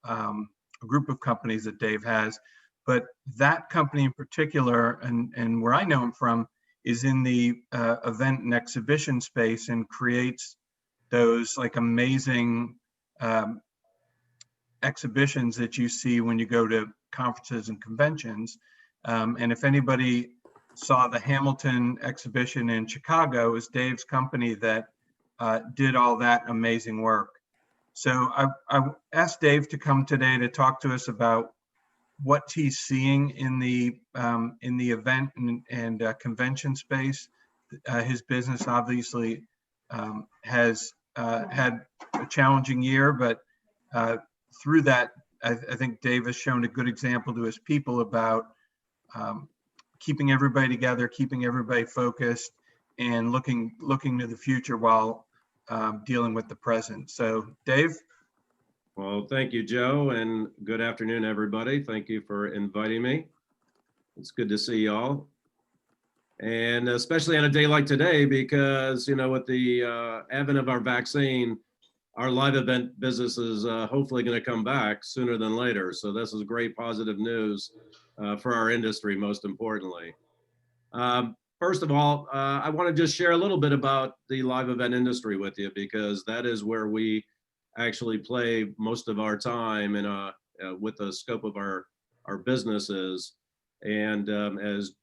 a group of companies that Dave has, but that company in particular, and where I know him from, is in the event and exhibition space and creates those like amazing exhibitions that you see when you go to conferences and conventions. And if anybody saw the Hamilton exhibition in Chicago, it was Dave's company that did all that amazing work. So I asked Dave to come today to talk to us about what he's seeing in the event and convention space. His business obviously has had a challenging year, but through that, I think Dave has shown a good example to his people about keeping everybody together, keeping everybody focused, and looking to the future while dealing with the present. So, Dave. Well, thank you, Joe, and good afternoon, everybody. Thank you for inviting me. It's good to see y'all. And especially on a day like today, because, you know, with the advent of our vaccine, our live event business is hopefully going to come back sooner than later. So this is great positive news for our industry, most importantly. First of all, I want to just share a little bit about the live event industry with you, because that is where we actually play most of our time and with the scope of our businesses. And as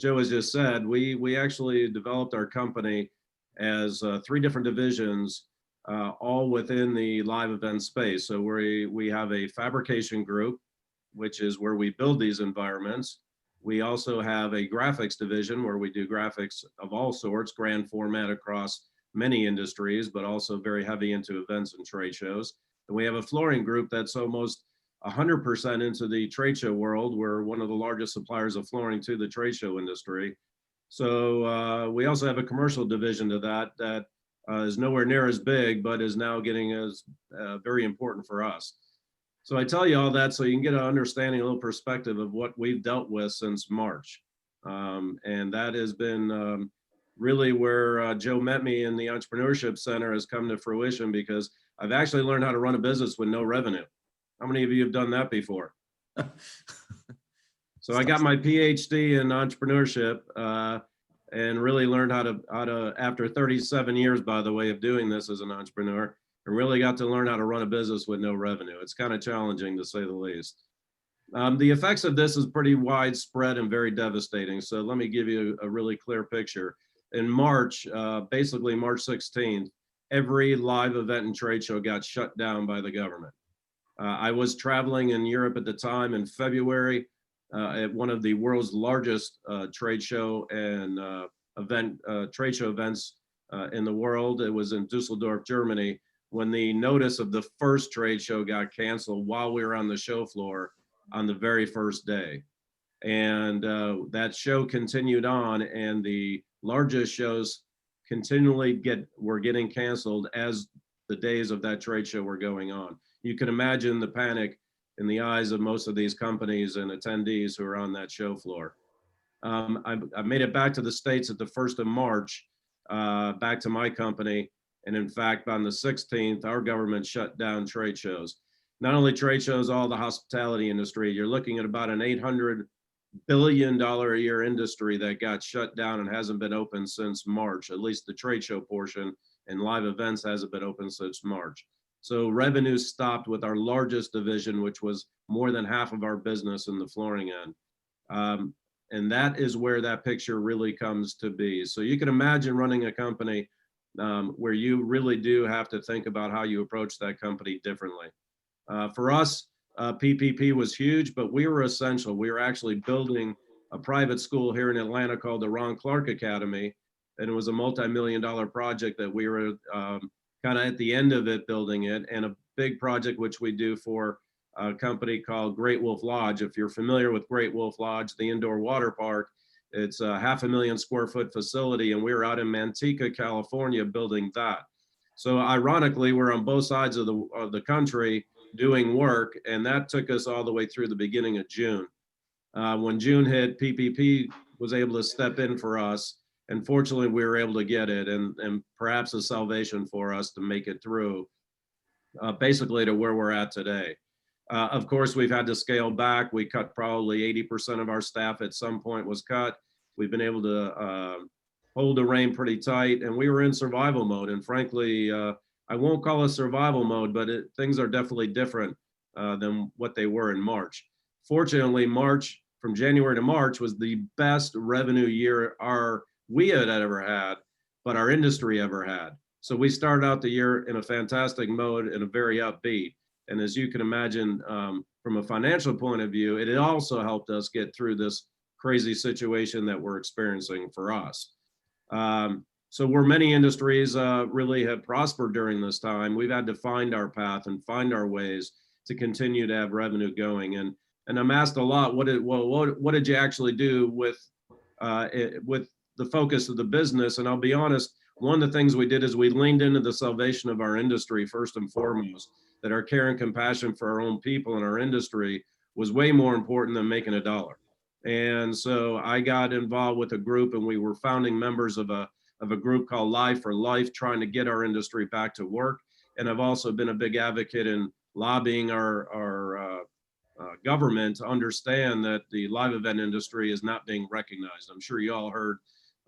Joe has just said, we actually developed our company as 3 different divisions, all within the live event space. So we have a fabrication group, which is where we build these environments. We also have a graphics division where we do graphics of all sorts, grand format across many industries, but also very heavy into events and trade shows. And we have a flooring group that's almost 100% into the trade show world. We're one of the largest suppliers of flooring to the trade show industry. So we also have a commercial division to that is nowhere near as big, but is now getting as very important for us. So I tell you all that so you can get an understanding, a little perspective of what we've dealt with since March. And that has been really where Joe met me in the Entrepreneurship Center has come to fruition, because I've actually learned how to run a business with no revenue. How many of you have done that before? So I got my PhD in entrepreneurship and really learned how to, after 37 years, by the way, of doing this as an entrepreneur, and really got to learn how to run a business with no revenue. It's kind of challenging, to say the least. The effects of this is pretty widespread and very devastating. So let me give you a really clear picture. In March, basically March 16th, every live event and trade show got shut down by the government. I was traveling in Europe at the time in February at one of the world's largest trade show and trade show events in the world. It was in Dusseldorf, Germany, when the notice of the first trade show got canceled while we were on the show floor on the very first day. And that show continued on, and the largest shows continually were getting canceled as the days of that trade show were going on. You can imagine the panic in the eyes of most of these companies and attendees who are on that show floor. I made it back to the States at the 1st of March, back to my company. And in fact, on the 16th, our government shut down trade shows. Not only trade shows, all the hospitality industry. You're looking at about an $800 billion a year industry that got shut down and hasn't been open since March. At least the trade show portion and live events hasn't been open since March. So revenue stopped with our largest division, which was more than half of our business in the flooring end. And that is where that picture really comes to be. So you can imagine running a company where you really do have to think about how you approach that company differently. For us, PPP was huge, but we were essential. We were actually building a private school here in Atlanta called the Ron Clark Academy, and it was a multi-million-dollar project that we were kind of at the end of it, building it, and a big project which we do for a company called Great Wolf Lodge. If you're familiar with Great Wolf Lodge, the indoor water park, it's a 500,000 square foot facility, and we were out in Manteca, California, building that. So ironically, we're on both sides of the country doing work, and that took us all the way through the beginning of June. When June hit, PPP was able to step in for us, and fortunately, we were able to get it, and perhaps a salvation for us to make it through, basically to where we're at today. Of course, we've had to scale back. We cut probably 80% of our staff at some point was cut. We've been able to hold the rein pretty tight, and we were in survival mode. And frankly, I won't call it survival mode, but things are definitely different than what they were in March. Fortunately, from January to March was the best revenue year we had ever had, but our industry ever had. So we started out the year in a fantastic mode and a very upbeat. And as you can imagine, from a financial point of view, it also helped us get through this crazy situation that we're experiencing for us. So where many industries really have prospered during this time, we've had to find our path and find our ways to continue to have revenue going. And I'm asked a lot, what did you actually do with the focus of the business? And I'll be honest, one of the things we did is we leaned into the salvation of our industry first and foremost, that our care and compassion for our own people and our industry was way more important than making a dollar. And so I got involved with a group, and we were founding members of a group called Live for Life, trying to get our industry back to work. And I've also been a big advocate in lobbying our government to understand that the live event industry is not being recognized. I'm sure you all heard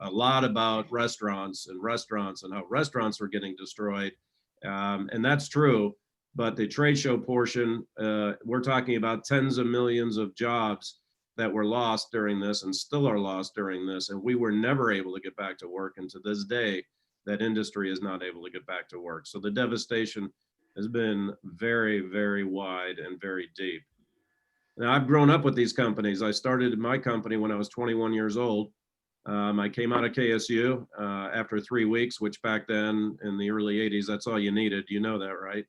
a lot about restaurants and how restaurants are getting destroyed. And that's true. But the trade show portion, we're talking about tens of millions of jobs that were lost during this and still are lost during this. And we were never able to get back to work. And to this day, that industry is not able to get back to work. So the devastation has been very, very wide and very deep. Now, I've grown up with these companies. I started my company when I was 21 years old. I came out of KSU after 3 weeks, which back then in the early 80s, that's all you needed. You know that, right?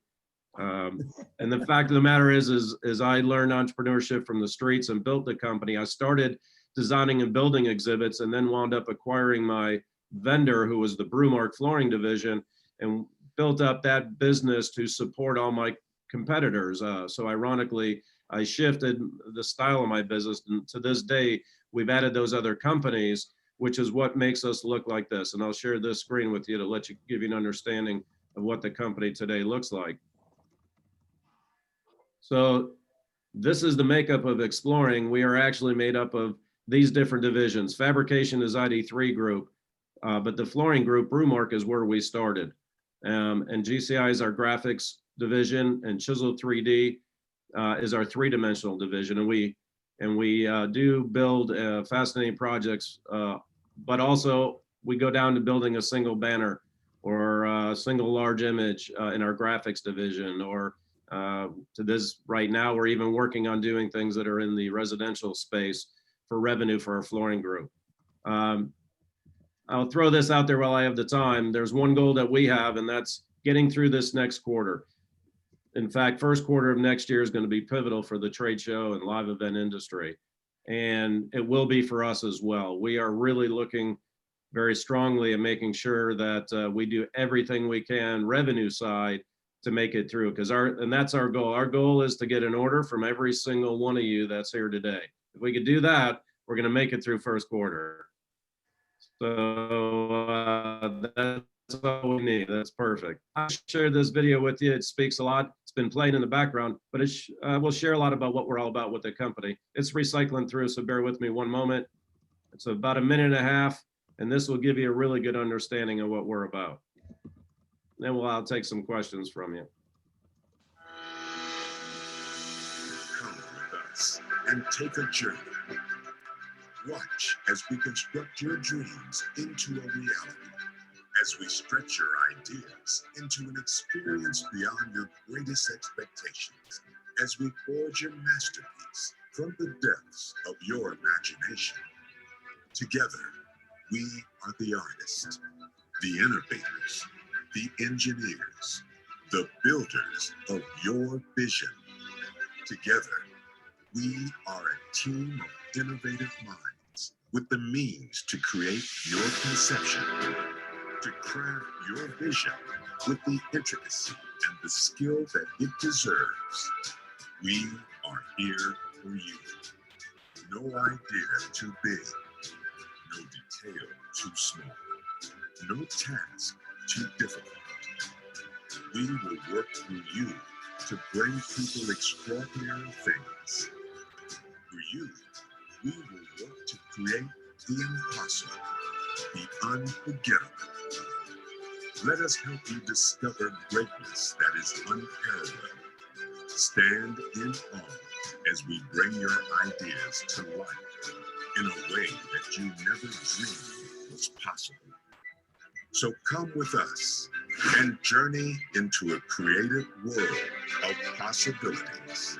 And the fact of the matter is I learned entrepreneurship from the streets and built the company. I started designing and building exhibits and then wound up acquiring my vendor, who was the Brewmark Flooring Division, and built up that business to support all my competitors. So ironically, I shifted the style of my business, and to this day, we've added those other companies, which is what makes us look like this. And I'll share this screen with you to give you an understanding of what the company today looks like. So this is the makeup of Exploring. We are actually made up of these different divisions. Fabrication is ID3 group, but the flooring group, Brewmark, is where we started. And GCI is our graphics division, and Chisel 3D is our three-dimensional division. And we do build fascinating projects, but also we go down to building a single banner or a single large image in our graphics division, or to this right now, we're even working on doing things that are in the residential space for revenue for our flooring group. I'll throw this out there while I have the time. There's one goal that we have, and that's getting through this next quarter. In fact, first quarter of next year is going to be pivotal for the trade show and live event industry. And it will be for us as well. We are really looking very strongly at making sure that we do everything we can revenue side to make it through, and that's our goal. Our goal is to get an order from every single one of you that's here today. If we could do that, we're going to make it through first quarter. So that's all we need. That's perfect. I shared this video with you. It speaks a lot. It's been playing in the background, but we'll share a lot about what we're all about with the company. It's recycling through, so bear with me one moment. It's about a minute and a half, and this will give you a really good understanding of what we're about. Then I'll take some questions from you. Come with us and take a journey. Watch as we construct your dreams into a reality, as we stretch your ideas into an experience beyond your greatest expectations, as we forge your masterpiece from the depths of your imagination. Together, we are the artists, the innovators, the engineers, the builders of your vision. Together, we are a team of innovative minds with the means to create your conception, to craft your vision with the intricacy and the skill that it deserves. We are here for you. No idea too big, no detail too small, no task too difficult. We will work through you to bring people extraordinary things. For you, we will work to create the impossible, the unforgettable. Let us help you discover greatness that is unparalleled. Stand in awe as we bring your ideas to life in a way that you never dreamed was possible. So come with us and journey into a creative world of possibilities.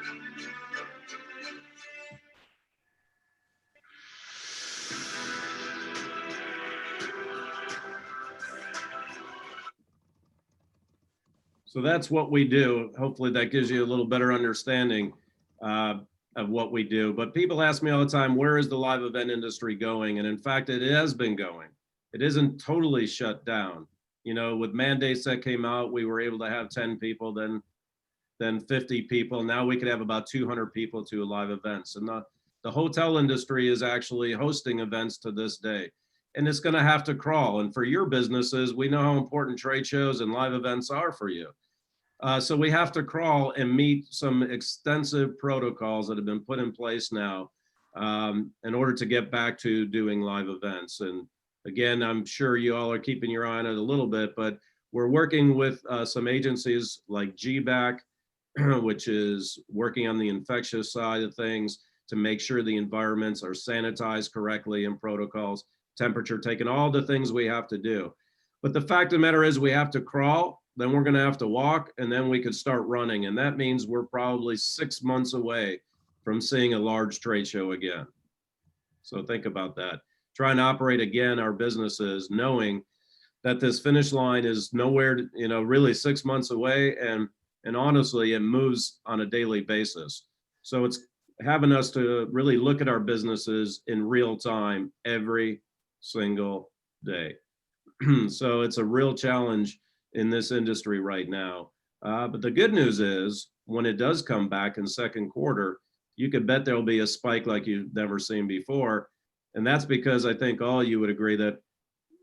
So that's what we do. Hopefully that gives you a little better understanding of what we do. But people ask me all the time, where is the live event industry going? And in fact, it has been going. It isn't totally shut down. You know, with mandates that came out, we were able to have 10 people, then 50 people. Now we could have about 200 people to live events. And the hotel industry is actually hosting events to this day. And it's going to have to crawl. And for your businesses, we know how important trade shows and live events are for you. So we have to crawl and meet some extensive protocols that have been put in place now in order to get back to doing live events. And again, I'm sure you all are keeping your eye on it a little bit, but we're working with some agencies like GBAC, which is working on the infectious side of things to make sure the environments are sanitized correctly and protocols, temperature taken, all the things we have to do. But the fact of the matter is we have to crawl, then we're gonna have to walk, and then we could start running. And that means we're probably 6 months away from seeing a large trade show again. So think about that. Trying to operate again our businesses, knowing that this finish line is nowhere, really 6 months away. And honestly, it moves on a daily basis. So it's having us to really look at our businesses in real time every single day. So it's a real challenge in this industry right now. But the good news is when it does come back in second quarter, you could bet there'll be a spike like you've never seen before. And that's because I think all you would agree that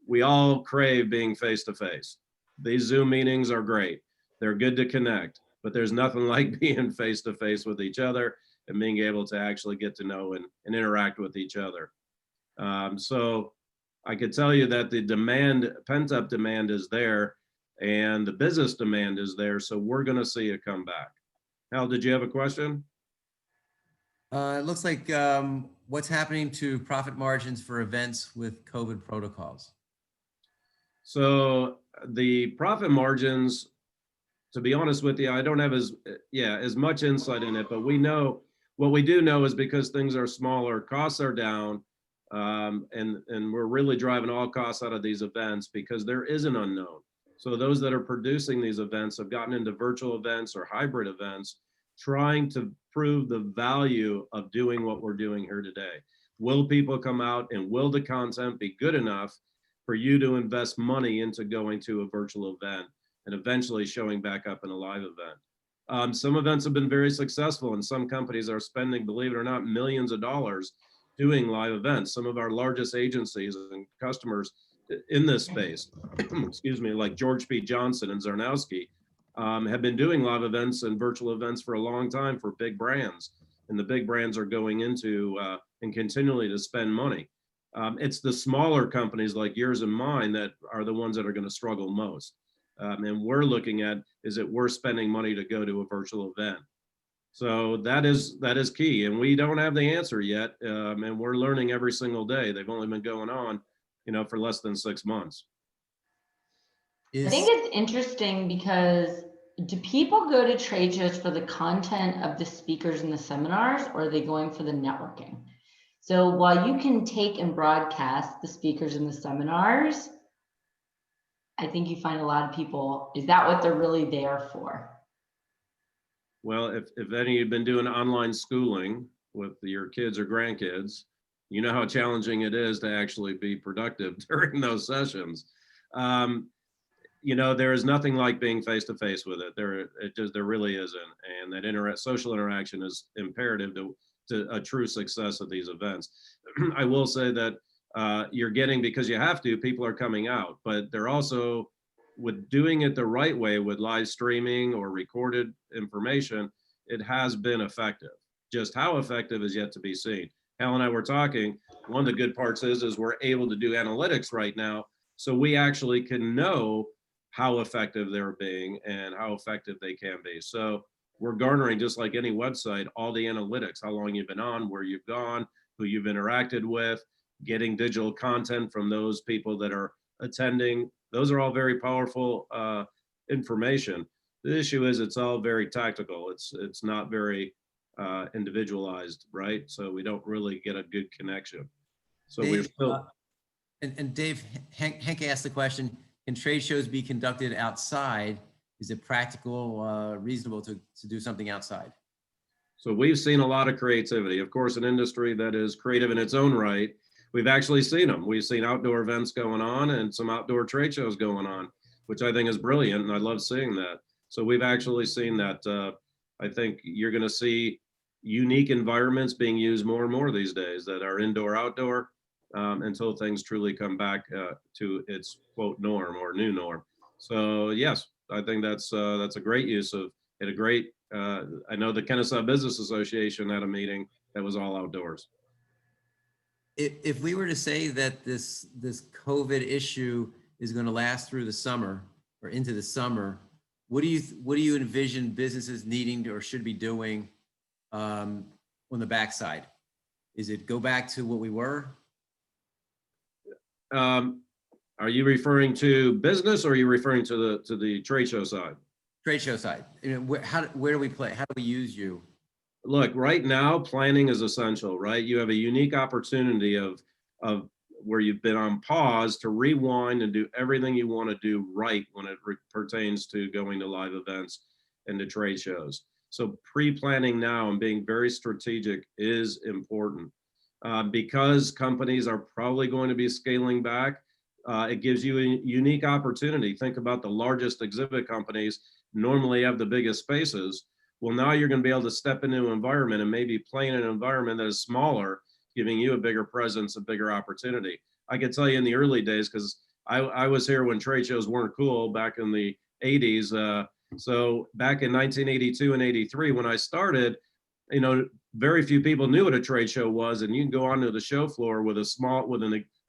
we all crave being face-to-face. These Zoom meetings are great. They're good to connect, but there's nothing like being face-to-face with each other and being able to actually get to know and interact with each other. So I could tell you that the demand, pent-up demand is there and the business demand is there. So we're gonna see it come back. Hal, did you have a question? It looks like what's happening to profit margins for events with COVID protocols? So the profit margins, to be honest with you, I don't have as much insight in it, but we know, what we do know is because things are smaller, costs are down, and we're really driving all costs out of these events because there is an unknown. So those that are producing these events have gotten into virtual events or hybrid events, trying to prove the value of doing what we're doing here today. Will people come out and will the content be good enough for you to invest money into going to a virtual event and eventually showing back up in a live event? Some events have been very successful and some companies are spending, believe it or not, millions of dollars doing live events. Some of our largest agencies and customers in this space, excuse me, like George P. Johnson and Zarnowski, have been doing live events and virtual events for a long time for big brands. And the big brands are going into and continually to spend money. It's the smaller companies like yours and mine that are the ones that are going to struggle most. And we're looking at, is it worth spending money to go to a virtual event? So that is key. And we don't have the answer yet. And we're learning every single day. They've only been going on, for less than 6 months. I think it's interesting because do people go to trade shows for the content of the speakers and the seminars, or are they going for the networking? So while you can take and broadcast the speakers and the seminars, I think you find a lot of people, is that what they're really there for? Well, if any of you have been doing online schooling with your kids or grandkids, you know how challenging it is to actually be productive during those sessions. There is nothing like being face-to-face with it. There really isn't. And that social interaction is imperative to a true success of these events. I will say that you're getting, because you have to, people are coming out, but they're also with doing it the right way with live streaming or recorded information, it has been effective. Just how effective is yet to be seen. Hal and I were talking, one of the good parts is we're able to do analytics right now, so we actually can know how effective they're being and how effective they can be. So we're garnering, just like any website, all the analytics, how long you've been on, where you've gone, who you've interacted with, getting digital content from those people that are attending. Those are all very powerful information. The issue is it's all very tactical. It's not very individualized, right? So we don't really get a good connection. So Dave, we're still. And Dave, Hank asked the question, can trade shows be conducted outside? Is it practical, reasonable to do something outside? So we've seen a lot of creativity. Of course, an industry that is creative in its own right. We've actually seen them. We've seen outdoor events going on and some outdoor trade shows going on, which I think is brilliant, and I love seeing that. So we've actually seen that. I think you're going to see unique environments being used more and more these days that are indoor, outdoor, until things truly come back to its quote norm or new norm. So yes, I think that's a great use of it. A great. I know the Kennesaw Business Association had a meeting that was all outdoors. If we were to say that this COVID issue is going to last through the summer or into the summer, what do you envision businesses needing to or should be doing on the backside? Is it go back to what we were? Are you referring to business or are you referring to the trade show side? Trade show side. Where do we play? How do we use you? Look, right now, planning is essential, right? You have a unique opportunity of where you've been on pause to rewind and do everything you want to do right when it pertains to going to live events and to trade shows. So pre-planning now and being very strategic is important. Because companies are probably going to be scaling back, it gives you a unique opportunity. Think about the largest exhibit companies normally have the biggest spaces. Well, now you're going to be able to step into an environment and maybe play in an environment that is smaller, giving you a bigger presence, a bigger opportunity. I can tell you in the early days, because I was here when trade shows weren't cool back in the 80s. So back in 1982 and 83, when I started, very few people knew what a trade show was, and you can go onto the show floor with a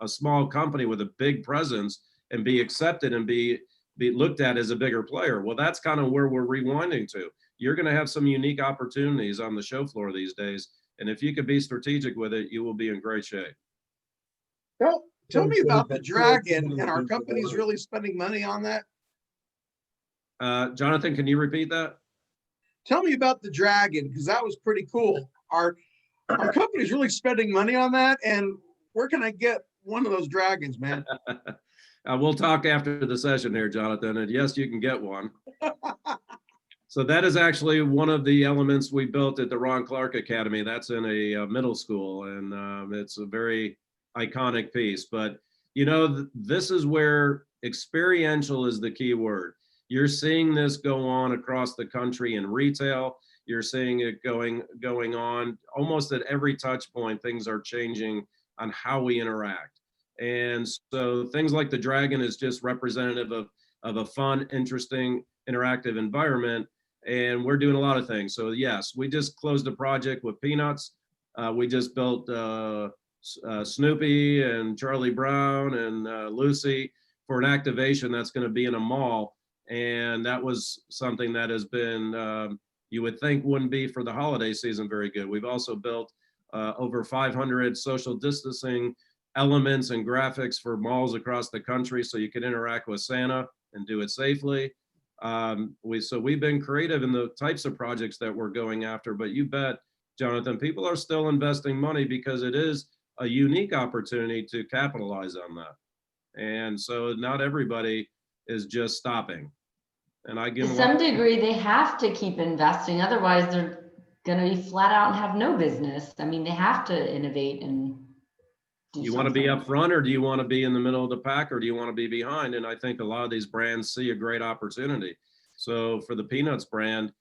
small company with a big presence and be accepted and be looked at as a bigger player. Well, that's kind of where we're rewinding to. You're going to have some unique opportunities on the show floor these days, and if you could be strategic with it, you will be in great shape. Well, tell me about the Dragon, and our company's really spending money on that. Jonathan, can you repeat that? Tell me about the Dragon, because that was pretty cool. Our company's really spending money on that, and where can I get one of those dragons, man? We'll talk after the session here, Jonathan, and yes, you can get one. So that is actually one of the elements we built at the Ron Clark Academy. That's in a middle school, and it's a very iconic piece. But, this is where experiential is the key word. You're seeing this go on across the country in retail. You're seeing it going on almost at every touch point. Things are changing on how we interact. And so things like the Dragon is just representative of a fun, interesting, interactive environment. And we're doing a lot of things. So yes, we just closed a project with Peanuts. We just built Snoopy and Charlie Brown and Lucy for an activation that's going to be in a mall. And that was something that has been, you would think wouldn't be for the holiday season very good. We've also built over 500 social distancing elements and graphics for malls across the country so you can interact with Santa and do it safely. So we've been creative in the types of projects that we're going after, but you bet, Jonathan, people are still investing money because it is a unique opportunity to capitalize on that. And so not everybody is just stopping. And I give to some degree, they have to keep investing. Otherwise, they're going to be flat out and have no business. I mean, they have to innovate and do you want to be up front, or do you want to be in the middle of the pack, or do you want to be behind? And I think a lot of these brands see a great opportunity. So for the Peanuts brand,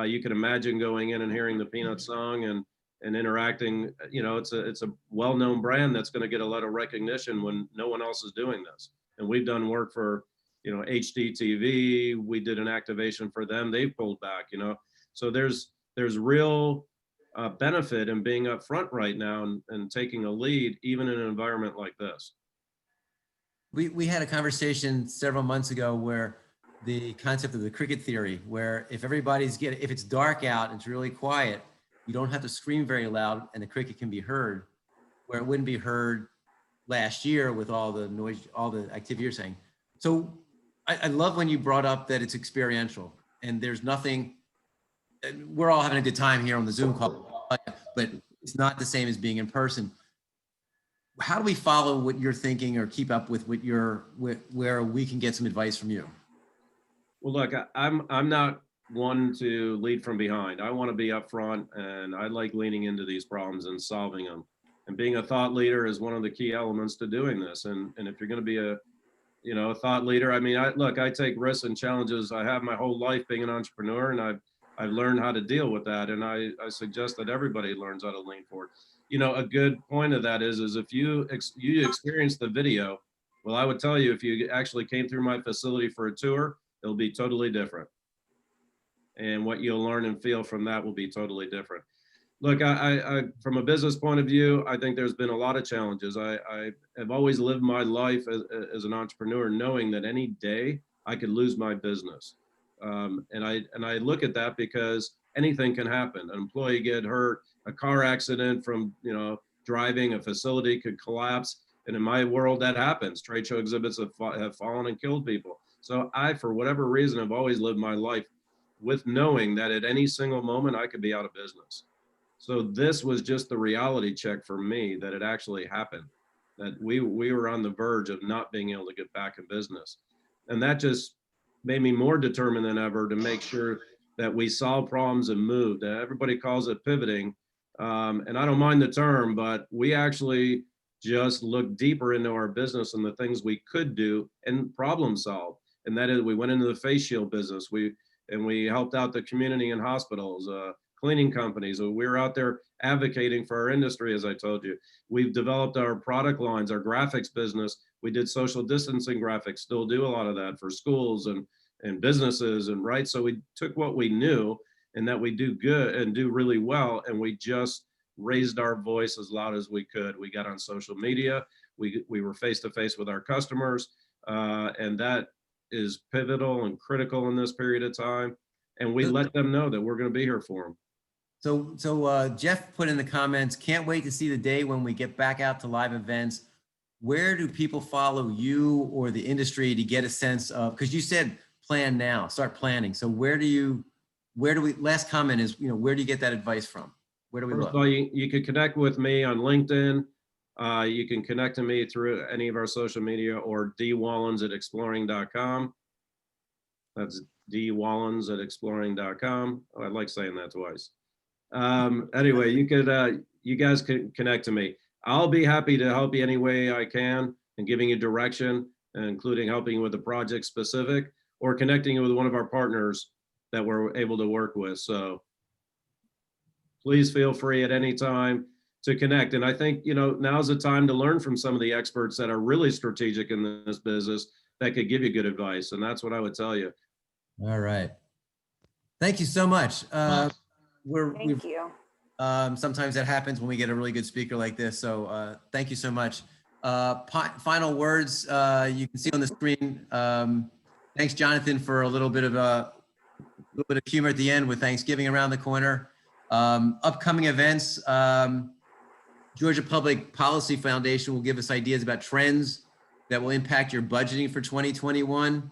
you can imagine going in and hearing the Peanuts song and interacting. It's a well-known brand that's going to get a lot of recognition when no one else is doing this. And we've done work for HDTV, we did an activation for them. They pulled back, so there's real benefit in being up front right now and taking a lead, even in an environment like this. We had a conversation several months ago where the concept of the cricket theory, where if it's dark out and it's really quiet, you don't have to scream very loud and the cricket can be heard, where it wouldn't be heard last year with all the noise, all the activity you're saying. So I love when you brought up that it's experiential and there's nothing, we're all having a good time here on the Zoom call, but it's not the same as being in person. How do we follow what you're thinking or keep up with where we can get some advice from you? Well, look, I'm not one to lead from behind. I want to be up front, and I like leaning into these problems and solving them. And being a thought leader is one of the key elements to doing this. And if you're going to be a thought leader, I mean, I take risks and challenges. I have my whole life being an entrepreneur, and I've learned how to deal with that. And I suggest that everybody learns how to lean forward. A good point of that is if you experience the video, well, I would tell you, if you actually came through my facility for a tour, it'll be totally different. And what you'll learn and feel from that will be totally different. Look, I from a business point of view, I think there's been a lot of challenges. I have always lived my life as an entrepreneur, knowing that any day I could lose my business. And I look at that because anything can happen. An employee get hurt, a car accident from driving, a facility could collapse. And in my world, that happens. Trade show exhibits have fallen and killed people. So I, for whatever reason, have always lived my life with knowing that at any single moment I could be out of business. So this was just the reality check for me that it actually happened, that we were on the verge of not being able to get back in business. And that just made me more determined than ever to make sure that we solve problems and move. Everybody calls it pivoting. And I don't mind the term, but we actually just looked deeper into our business and the things we could do and problem solve. And that is, we went into the face shield business. We helped out the community and hospitals, cleaning companies. We were out there advocating for our industry, as I told you. We've developed our product lines, our graphics business. We did social distancing graphics, still do a lot of that for schools and businesses, and right. So we took what we knew and that we do good and do really well, and we just raised our voice as loud as we could. We got on social media. We were face to face with our customers, and that is pivotal and critical in this period of time. And we let them know that we're going to be here for them. So Jeff put in the comments, can't wait to see the day when we get back out to live events. Where do people follow you or the industry to get a sense of, because you said plan now, start planning. So where do we, last comment is, where do you get that advice from? Where do we look? Well, you can connect with me on LinkedIn. You can connect to me through any of our social media or dwalens@exploring.com. That's dwalens@exploring.com. Oh, I like saying that twice. Anyway, you guys can connect to me. I'll be happy to help you any way I can and giving you direction, including helping you with the project specific or connecting you with one of our partners that we're able to work with. So please feel free at any time to connect. And I think, now's the time to learn from some of the experts that are really strategic in this business that could give you good advice. And that's what I would tell you. All right. Thank you so much. Thank you. Sometimes that happens when we get a really good speaker like this. So thank you so much. Final words you can see on the screen. Thanks, Jonathan, for a little bit of humor at the end with Thanksgiving around the corner. Upcoming events, Georgia Public Policy Foundation will give us ideas about trends that will impact your budgeting for 2021.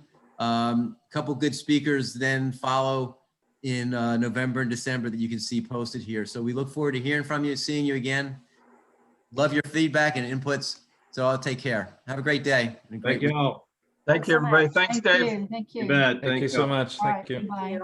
Couple good speakers then follow in November and December that you can see posted here. So we look forward to hearing from you, seeing you again. Love your feedback and inputs. So I'll take care. Have a great day. Thank you all. Thank you, everybody. Thanks, Dave. Thank you. You bet. Thank you so much. All Thank right, you. bye.